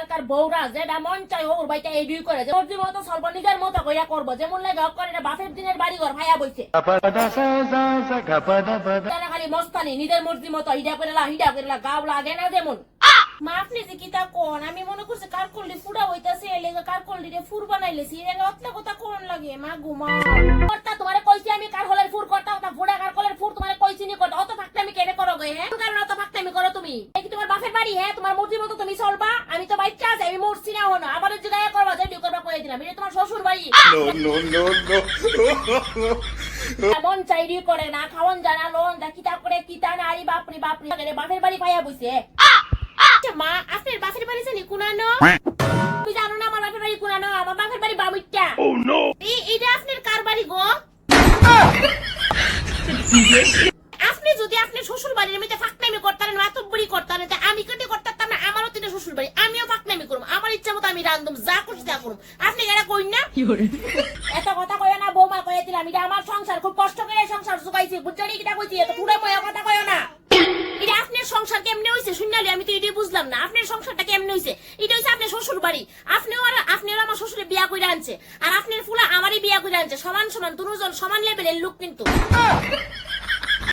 এলাকার বউরা যেটা মন চাই ওর বাইটা এডুই করে যে মর্জি মতো সর্বনিজের মতো কইরা করবো যেমন লাগে হক করে বাপের দিনের বাড়ি ঘর ভাইয়া বইছে খালি মস্তানি নিজের মর্জি মতো হিডা করে গাও লাগে না যেমন মা আপনি যে কিতা কোন আমি মনে করছি কার করলি ফুড়া হইতাছে এলে কার করলি রে ফুর বানাইলেছি এর অতলা কথা কোন লাগে মা ঘুমা কর্তা তোমারে কইছি আমি কার হলের ফুর করতা ওটা ফুড়া কার কলের ফুর তোমারে কইছি নি করতা অত থাকতে আমি কেনে করো গে হ্যাঁ কারণ অত থাকতে আমি করো তুমি এই কি তোমার বাপের বাড়ি হ্যাঁ তোমার মর্জি মতো তুমি চলবা আমি তো বাচ্চা আছে আমি মরছি না হনো আবার জিগায়া করবা যে ডিউ করবা কই দিলাম এটা তোমার শ্বশুর বাড়ি মন চাইরি করে না খাওন জানা লোন দা কিতা করে কিতা নারী বাপরে বাপরে বাপের বাড়ি পাইয়া বইছে মা আপনার বাপের বাড়ি জানি কুনানো তুই জানো না আমার বাপের বাড়ি কুনানো আমার বাপের বাড়ি বামুইটা এইটা আপনার কার বাড়ি গো আপনি যদি আপনি শ্বশুর বাড়ির মধ্যে ফাঁকনামি করতেন মাতব্বরি করতেন আমি কেটে করতাম না আমারও তিনে শ্বশুর বাড়ি আমিও ফাঁকনামি করব আমার ইচ্ছা মতো আমি রান্ধুম যা খুশি তা করুম আপনি এরা কইন না এত কথা কয় না বৌমা কয়ে দিলাম এটা আমার সংসার খুব কষ্ট করে সংসার চুকাইছি বুঝছনি কিটা কইছি এত পুরো ময়া কথা কয় না এটা আপনার সংসার কেমনে হইছে শুননালি আমি তো এটাই বুঝলাম না আপনার সংসারটা কেমনে হইছে এটা হইছে আপনার শ্বশুর বাড়ি আপনিও আমার শ্বশুরে বিয়া কইরা আনছে আর আপনার ফুলা আমারই বিয়া কইরা আনছে সমান সমান দুজন সমান লেভেলের লোক কিন্তু